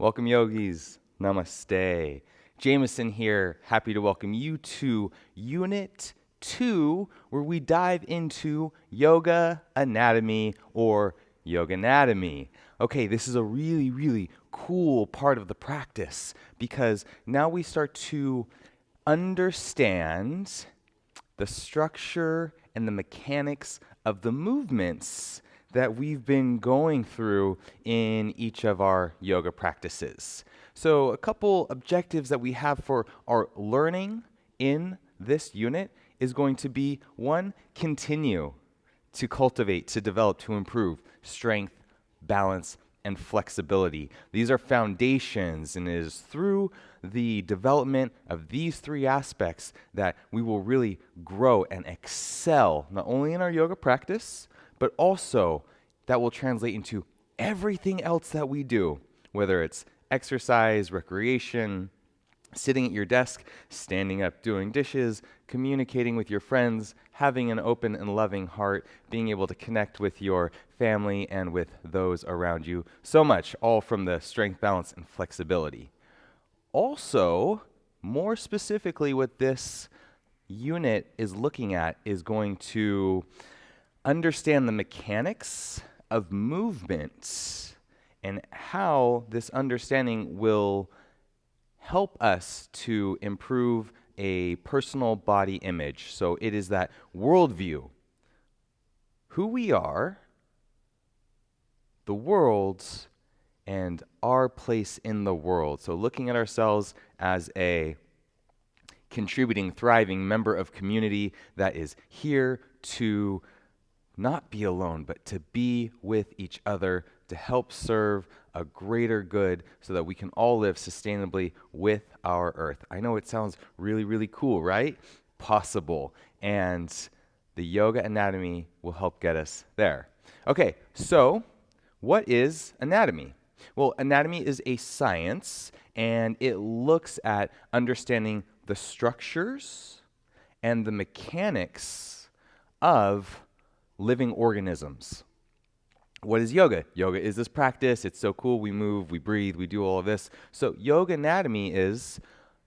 Welcome, yogis. Namaste. Jameson here, happy to welcome you to Unit 2, where we dive into yoga anatomy or yoganatomy. Okay, this is a really, really cool part of the practice because now we start to understand the structure and the mechanics of the movements that we've been going through in each of our yoga practices. So, a couple objectives that we have for our learning in this unit is going to be one, continue to cultivate, to develop, to improve strength, balance, and flexibility. These are foundations, and it is through the development of these three aspects that we will really grow and excel, not only in our yoga practice, but also that will translate into everything else that we do, whether it's exercise, recreation, sitting at your desk, standing up, doing dishes, communicating with your friends, having an open and loving heart, being able to connect with your family and with those around you. So much, all from the strength, balance, and flexibility. Also, more specifically, what this unit is looking at is going to understand the mechanics of movement and how this understanding will help us to improve a personal body image. So it is that worldview, who we are, the world, and our place in the world. So looking at ourselves as a contributing, thriving member of community that is here to not be alone, but to be with each other, to help serve a greater good so that we can all live sustainably with our earth. I know it sounds really, really cool, right? Possible. And the yoga anatomy will help get us there. Okay, so what is anatomy? Well, anatomy is a science, and it looks at understanding the structures and the mechanics of living organisms. What is yoga? Yoga is this practice. It's so cool. We move, we breathe, we do all of this. So yoga anatomy is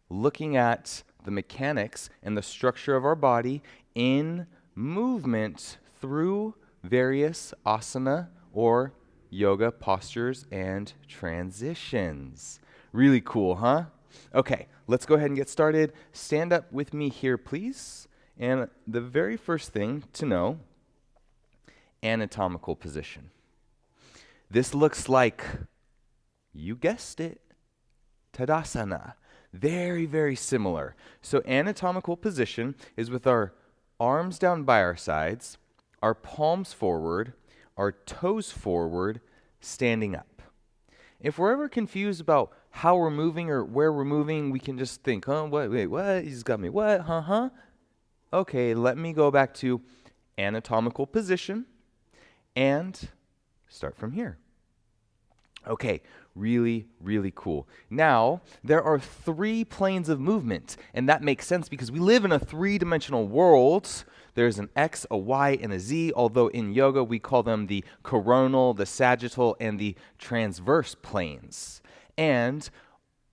looking at the mechanics and the structure of our body in movement through various asana or yoga postures and transitions. Really cool, huh? Okay, let's go ahead and get started. Stand up with me here, please. And the very first thing to know, anatomical position. This looks like, you guessed it, Tadasana. Very, very similar. So anatomical position is with our arms down by our sides, our palms forward, our toes forward, standing up. If we're ever confused about how we're moving or where we're moving, we can just think, wait, what? He's got me, what? Okay, let me go back to anatomical position and start from here. Okay, really, really cool. Now, there are 3 planes of movement, and that makes sense because we live in a 3-dimensional world. There's an X, a Y, and a Z, although in yoga we call them the coronal, the sagittal, and the transverse planes. And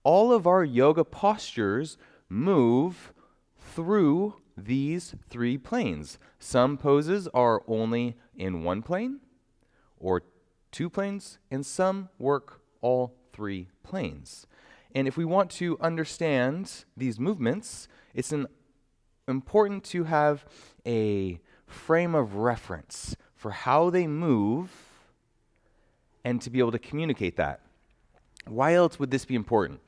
all of our yoga postures move through these 3 planes. Some poses are only in 1 plane or 2 planes, and some work all 3 planes. And if we want to understand these movements, it's important to have a frame of reference for how they move and to be able to communicate that. Why else would this be important?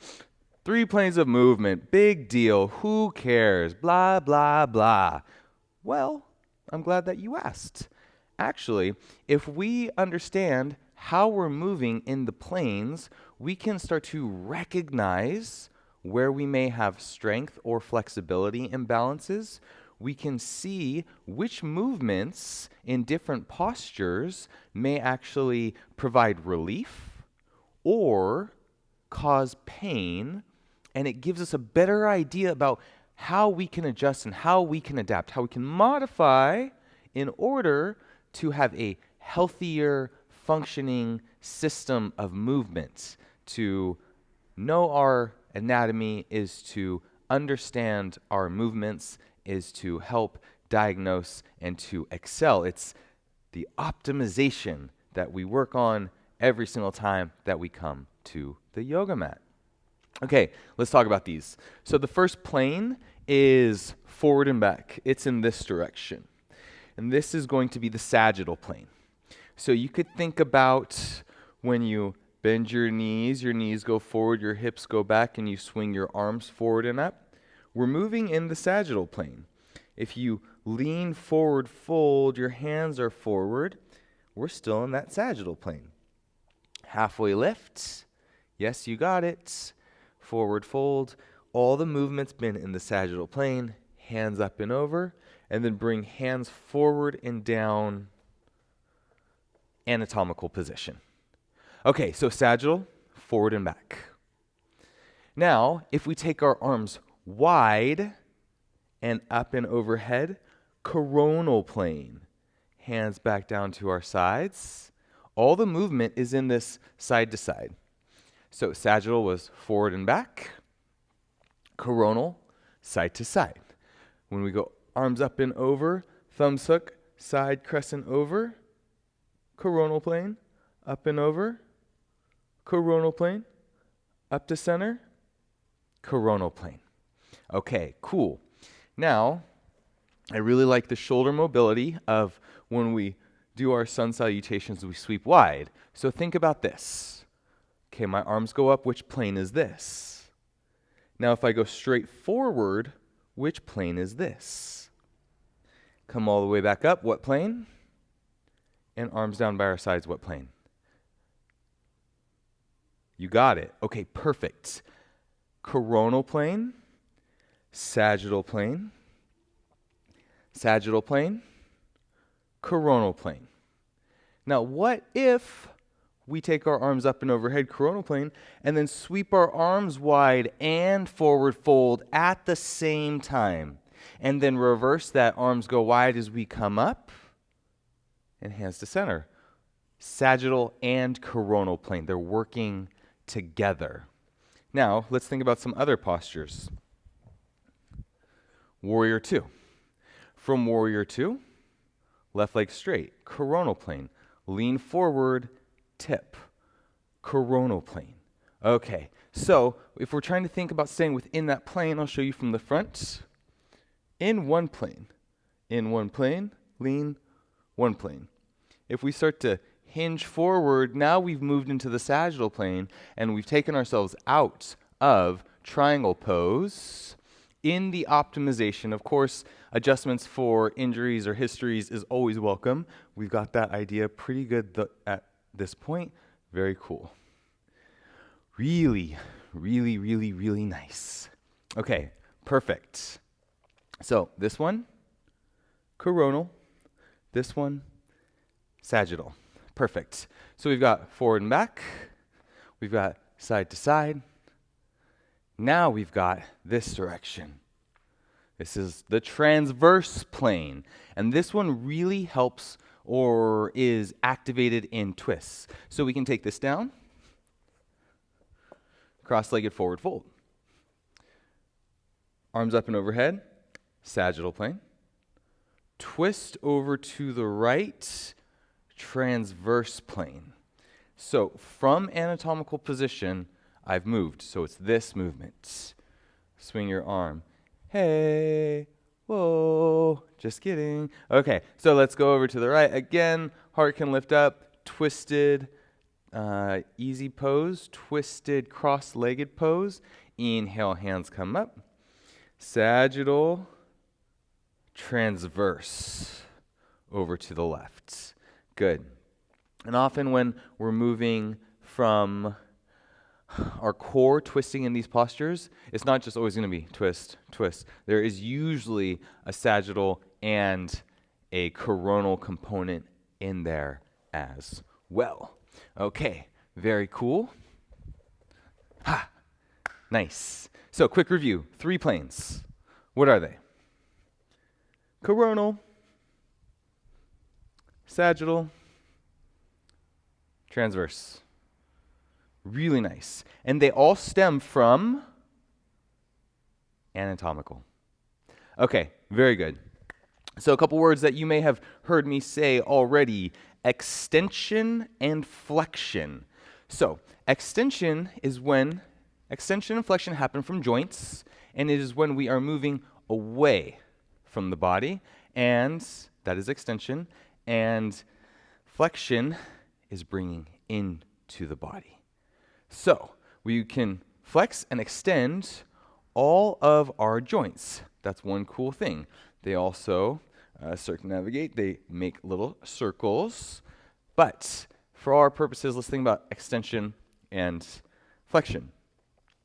3 planes of movement, big deal, who cares, blah, blah, blah. Well, I'm glad that you asked. Actually, if we understand how we're moving in the planes, we can start to recognize where we may have strength or flexibility imbalances. We can see which movements in different postures may actually provide relief or cause pain, and it gives us a better idea about how we can adjust and how we can adapt, how we can modify in order to have a healthier functioning system of movement To know our anatomy is to understand our movements, is to help diagnose and to excel. It's the optimization that we work on every single time that we come to the yoga mat. Okay, let's talk about these. So the first plane is forward and back. It's in this direction. And this is going to be the sagittal plane. So you could think about when you bend your knees go forward, your hips go back, and you swing your arms forward and up. We're moving in the sagittal plane. If you lean forward, fold, your hands are forward, we're still in that sagittal plane. Halfway lift. Yes, you got it. Forward fold. All the movement's been in the sagittal plane. Hands up and over. And then bring hands forward and down. Anatomical position. Okay, so sagittal, forward and back. Now, if we take our arms wide and up and overhead, coronal plane. Hands back down to our sides. All the movement is in this side to side. So sagittal was forward and back. Coronal, side to side. When we go arms up and over, thumbs hook, side crescent over. Coronal plane, up and over. Coronal plane, up to center. Coronal plane. Okay, cool. Now, I really like the shoulder mobility of when we do our sun salutations, we sweep wide. So think about this. Okay, my arms go up. Which plane is this? Now, if I go straight forward, which plane is this? Come all the way back up. What plane? And arms down by our sides. What plane? You got it. Okay, perfect. Coronal plane, sagittal plane, sagittal plane, coronal plane. Now, what if we take our arms up and overhead, coronal plane, and then sweep our arms wide and forward fold at the same time, and then reverse that, arms go wide as we come up, and hands to center. Sagittal and coronal plane, they're working together. Now, let's think about some other postures. Warrior two. From warrior two, left leg straight, coronal plane. Lean forward, tip, coronal plane. Okay, so if we're trying to think about staying within that plane, I'll show you from the front. In one plane, lean, one plane. If we start to hinge forward, now we've moved into the sagittal plane and we've taken ourselves out of triangle pose. In the optimization, of course, adjustments for injuries or histories is always welcome. We've got that idea pretty good at this point. Very cool. Really, really, really, really nice. Okay, perfect. So this one, coronal. This one, sagittal. Perfect. So we've got forward and back. We've got side to side. Now we've got this direction. This is the transverse plane. And this one really helps or is activated in twists. So we can take this down, cross-legged forward fold. Arms up and overhead, sagittal plane. Twist over to the right, transverse plane. So from anatomical position, I've moved. So it's this movement. Swing your arm. Hey, whoa, just kidding. Okay, so let's go over to the right. Again, heart can lift up, twisted, easy pose, twisted cross-legged pose. Inhale, hands come up. Sagittal, transverse, over to the left. Good. And often when we're moving from our core twisting in these postures, it's not just always going to be twist, twist. There is usually a sagittal and a coronal component in there as well. Okay, very cool. Ha! Nice. So quick review, 3 planes. What are they? Coronal, sagittal, transverse. Really nice. And they all stem from anatomical. Okay, very good. So a couple words that you may have heard me say already: extension and flexion. So extension and flexion happen from joints, and it is when we are moving away from the body, and that is extension, and flexion is bringing into the body. So we can flex and extend all of our joints. That's one cool thing. They also circumnavigate. They make little circles. But for our purposes, let's think about extension and flexion.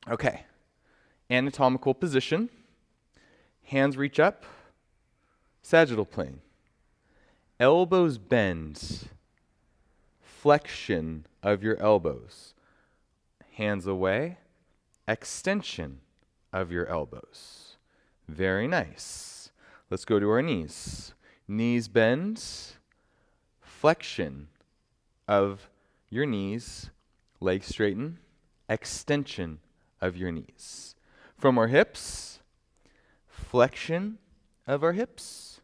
Okay. Anatomical position. Hands reach up. Sagittal plane. Elbows bend. Flexion of your elbows. Hands away. Extension of your elbows. Very nice. Let's go to our knees. Knees bend. Flexion of your knees. Legs straighten. Extension of your knees. From our hips, flexion of our hips.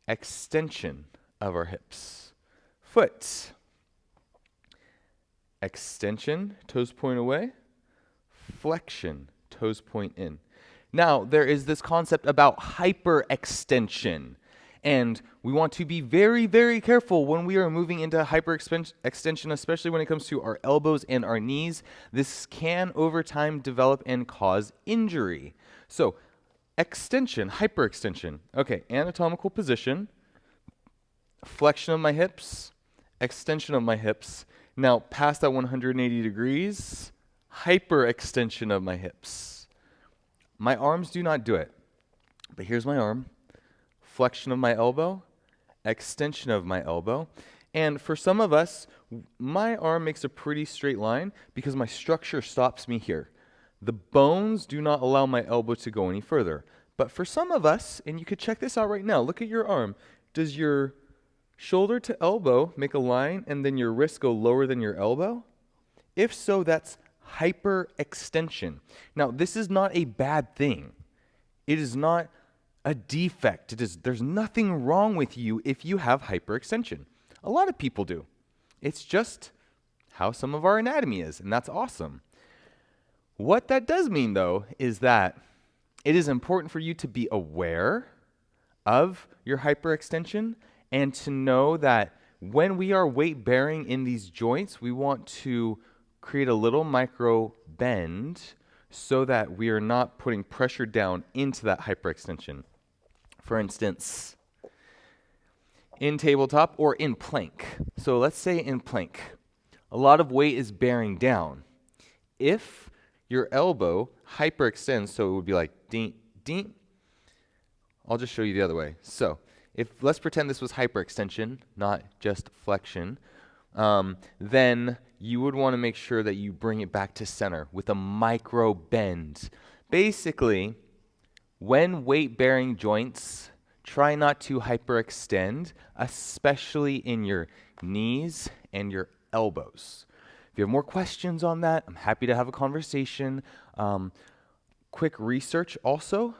Extension of our hips. Foot. Extension, toes point away. Flexion, toes point in. Now, there is this concept about hyperextension. And we want to be very, very careful when we are moving into hyperextension, especially when it comes to our elbows and our knees. This can, over time, develop and cause injury. So, extension, hyperextension. Okay, anatomical position, flexion of my hips, extension of my hips. Now, past that 180 degrees, hyperextension of my hips. My arms do not do it. But here's my arm. Flexion of my elbow, extension of my elbow. And for some of us, my arm makes a pretty straight line because my structure stops me here. The bones do not allow my elbow to go any further. But for some of us, and you could check this out right now, look at your arm. Does your shoulder to elbow make a line and then your wrist go lower than your elbow? If so, that's hyperextension. Now, this is not a bad thing. It is not a defect. There's nothing wrong with you if you have hyperextension. A lot of people do. It's just how some of our anatomy is, and that's awesome. What that does mean, though, is that it is important for you to be aware of your hyperextension and to know that when we are weight bearing in these joints, we want to create a little micro bend so that we are not putting pressure down into that hyperextension. For instance, in tabletop or in plank. So let's say in plank, a lot of weight is bearing down. If your elbow hyperextends, so it would be like ding, ding. I'll just show you the other way. So let's pretend this was hyperextension, not just flexion, then you would want to make sure that you bring it back to center with a micro bend. Basically, when weight-bearing joints, try not to hyperextend, especially in your knees and your elbows. If you have more questions on that, I'm happy to have a conversation. Quick research also,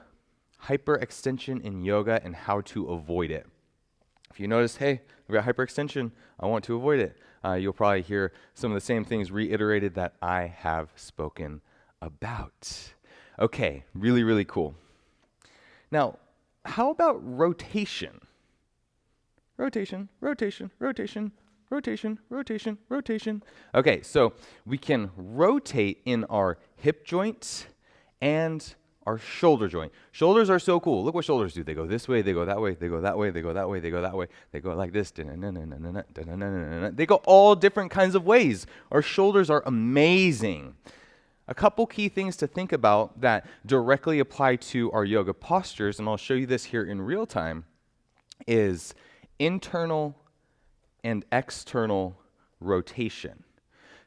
hyperextension in yoga and how to avoid it. If you notice, hey, I've got hyperextension, I want to avoid it, you'll probably hear some of the same things reiterated that I have spoken about. Okay, really, really cool. Now, how about rotation? Rotation, rotation, rotation, rotation, rotation, rotation. Okay, so we can rotate in our hip joint and our shoulder joint. Shoulders are so cool. Look what shoulders do. They go this way, they go that way, they go that way, they go that way, they go that way. They go like this. They go all different kinds of ways. Our shoulders are amazing. A couple key things to think about that directly apply to our yoga postures, and I'll show you this here in real time, is internal and external rotation.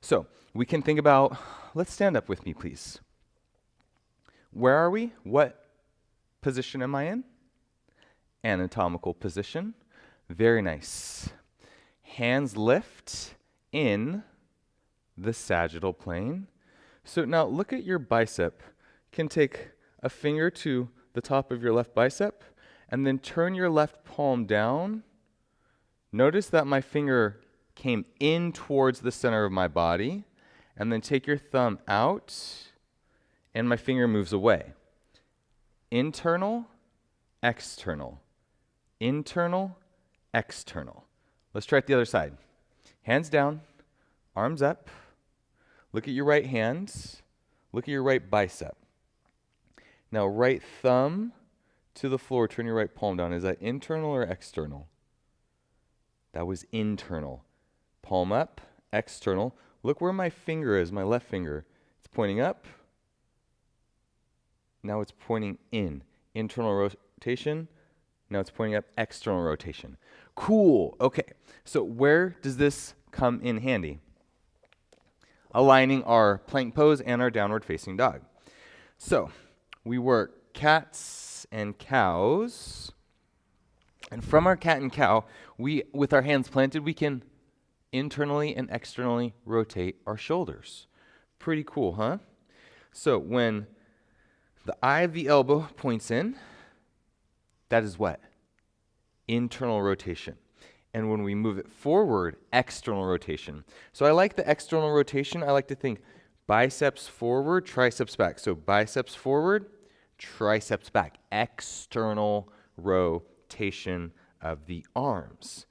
So we can think about, let's stand up with me, please. Where are we? What position am I in? Anatomical position. Very nice. Hands lift in the sagittal plane. So now look at your bicep. You can take a finger to the top of your left bicep and then turn your left palm down. Notice that my finger came in towards the center of my body, and then take your thumb out and my finger moves away. Internal, external. Internal, external. Let's try it the other side. Hands down, arms up. Look at your right hand. Look at your right bicep. Now, right thumb to the floor, turn your right palm down. Is that internal or external? That was internal. Palm up, external. Look where my finger is, my left finger. It's pointing up. Now it's pointing in. Internal rotation. Now it's pointing up, external rotation. Cool. Okay. So where does this come in handy? Aligning our plank pose and our downward facing dog. So we work cats and cows. And from our cat and cow, with our hands planted, we can internally and externally rotate our shoulders. Pretty cool, huh? So when the eye of the elbow points in, that is what? Internal rotation. And when we move it forward, external rotation. So I like the external rotation. I like to think biceps forward, triceps back. So biceps forward, triceps back. External rotation of the arms.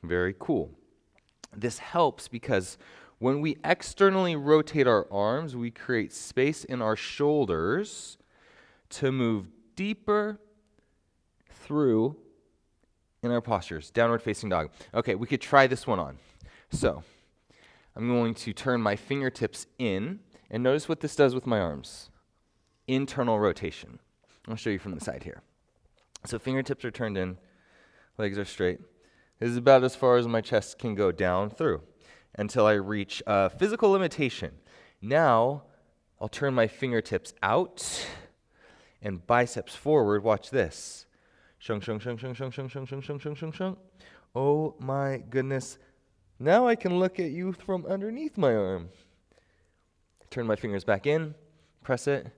Very cool. This helps because when we externally rotate our arms, we create space in our shoulders to move deeper through in our postures. Downward facing dog. Okay, we could try this one on. So I'm going to turn my fingertips in, and notice what this does with my arms. Internal rotation. I'll show you from the side here. So fingertips are turned in, legs are straight. This is about as far as my chest can go down through until I reach a physical limitation. Now I'll turn my fingertips out and biceps forward. Watch this. Shung, shung, shung, shung, shung, shung, shung, shung, shung, shung, shung, shung. Oh my goodness. Now I can look at you from underneath my arm. Turn my fingers back in, press it,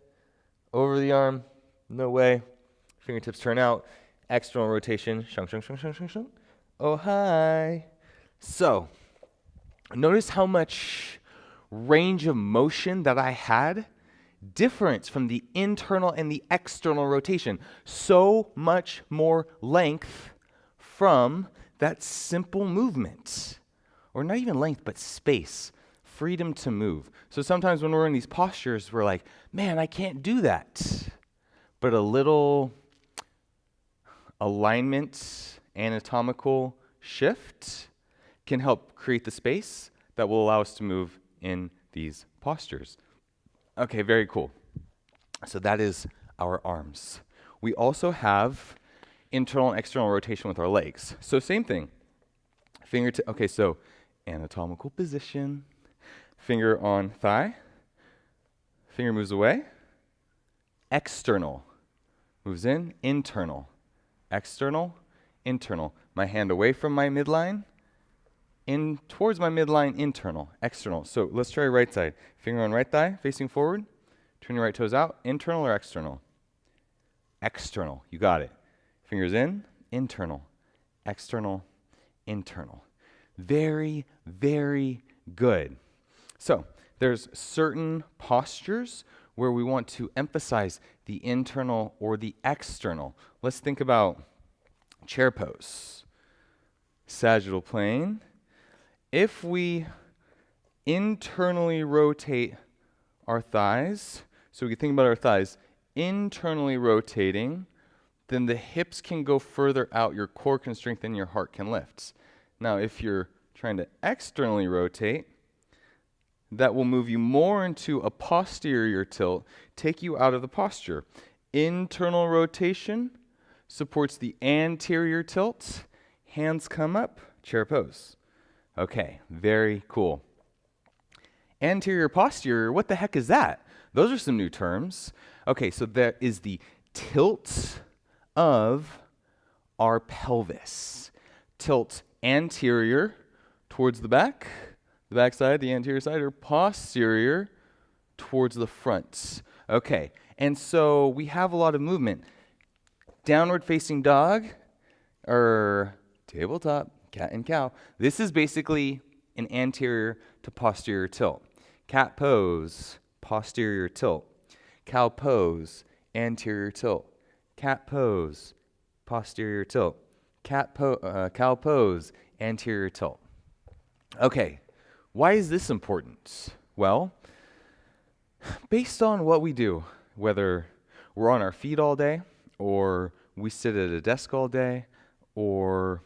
over the arm, no way. Fingertips turn out, external rotation, shung, shung, shung, shung, shung, shung. Oh, hi. So, notice how much range of motion that I had. Difference from the internal and the external rotation. So much more length from that simple movement. Or not even length, but space. Freedom to move. So sometimes when we're in these postures, we're like, man, I can't do that. But a little alignment, anatomical shift can help create the space that will allow us to move in these postures. Okay, very cool. So that is our arms. We also have internal and external rotation with our legs. So same thing. Okay, so anatomical position. Finger on thigh. Finger moves away. External. Moves in. Internal. External. Internal. My hand away from my midline. In towards my midline, internal, external. So let's try right side. Finger on right thigh, facing forward. Turn your right toes out. Internal or external? External. You got it. Fingers in, internal, external, internal. Very, very good. So there's certain postures where we want to emphasize the internal or the external. Let's think about chair pose. Sagittal plane. If we internally rotate our thighs, so we can think about our thighs internally rotating, then the hips can go further out, your core can strengthen, your heart can lift. Now, if you're trying to externally rotate, that will move you more into a posterior tilt, take you out of the posture. Internal rotation supports the anterior tilt, hands come up, chair pose. Okay, very cool. Anterior posterior, what the heck is that? Those are some new terms. Okay, so there is the tilt of our pelvis. Tilt anterior towards the back, the back side, the anterior side, or posterior towards the front. Okay, and so we have a lot of movement. Downward facing dog, or tabletop, cat and cow. This is basically an anterior to posterior tilt. Cat pose, posterior tilt. Cow pose, anterior tilt. Cat pose, posterior tilt. Cow pose, anterior tilt. Okay, why is this important? Well, based on what we do, whether we're on our feet all day, or we sit at a desk all day, or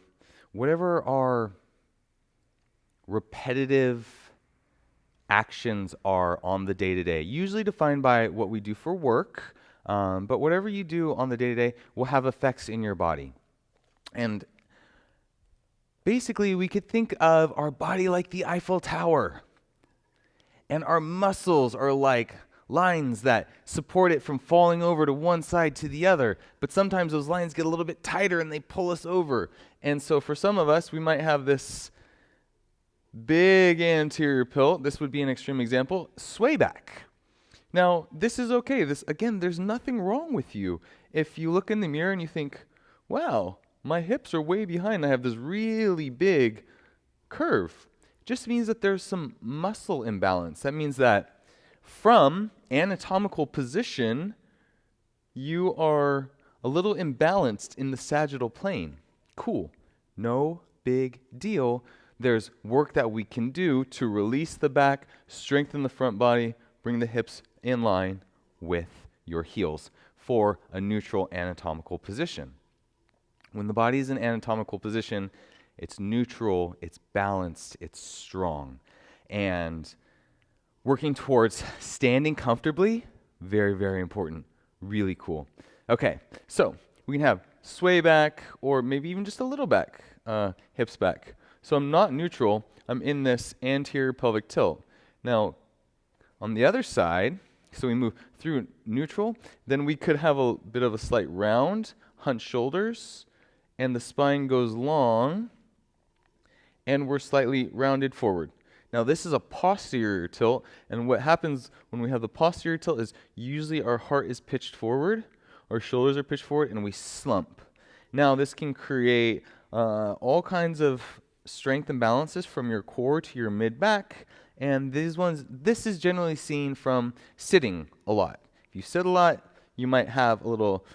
whatever our repetitive actions are on the day-to-day, usually defined by what we do for work, but whatever you do on the day-to-day will have effects in your body. And basically, we could think of our body like the Eiffel Tower, and our muscles are like lines that support it from falling over to one side to the other. But sometimes those lines get a little bit tighter and they pull us over. And so for some of us, we might have this big anterior tilt. This would be an extreme example. Sway back. Now, this is okay. Again, there's nothing wrong with you. If you look in the mirror and you think, wow, my hips are way behind. I have this really big curve. It just means that there's some muscle imbalance. That means that from anatomical position, you are a little imbalanced in the sagittal plane. Cool. No big deal. There's work that we can do to release the back, strengthen the front body, bring the hips in line with your heels for a neutral anatomical position. When the body is in anatomical position, it's neutral, it's balanced, it's strong. And working towards standing comfortably, very, very important. Really cool. Okay, so we can have sway back or maybe even just a little back, hips back. So I'm not neutral, I'm in this anterior pelvic tilt. Now, on the other side, so we move through neutral, then we could have a bit of a slight round, hunch shoulders, and the spine goes long, and we're slightly rounded forward. Now this is a posterior tilt, and what happens when we have the posterior tilt is usually our heart is pitched forward, our shoulders are pitched forward, and we slump. Now this can create all kinds of strength imbalances from your core to your mid-back, and this is generally seen from sitting a lot. If you sit a lot, you might have a little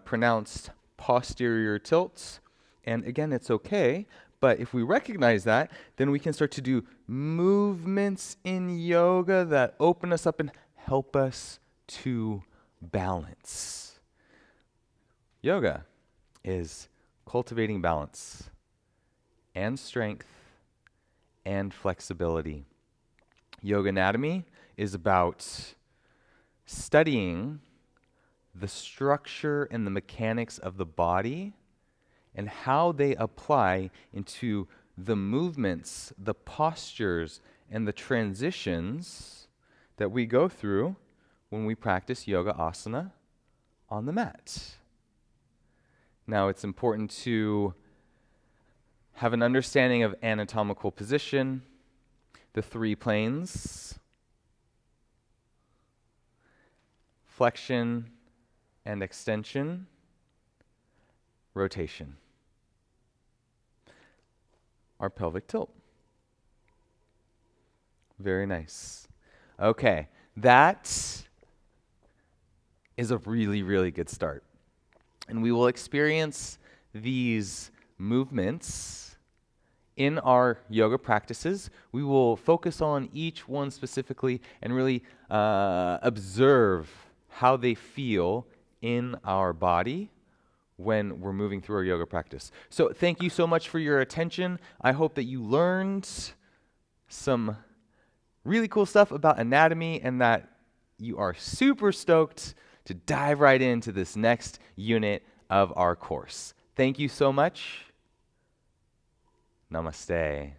pronounced posterior tilts, and again, it's okay. But if we recognize that, then we can start to do movements in yoga that open us up and help us to balance. Yoga is cultivating balance and strength and flexibility. Yoganatomy is about studying the structure and the mechanics of the body and how they apply into the movements, the postures, and the transitions that we go through when we practice yoga asana on the mat. Now, it's important to have an understanding of anatomical position, the three planes, flexion and extension, rotation. Our pelvic tilt. Very nice. Okay, that is a really, really good start. And we will experience these movements in our yoga practices. We will focus on each one specifically and really observe how they feel in our body when we're moving through our yoga practice. So thank you so much for your attention. I hope that you learned some really cool stuff about anatomy and that you are super stoked to dive right into this next unit of our course. Thank you so much. Namaste.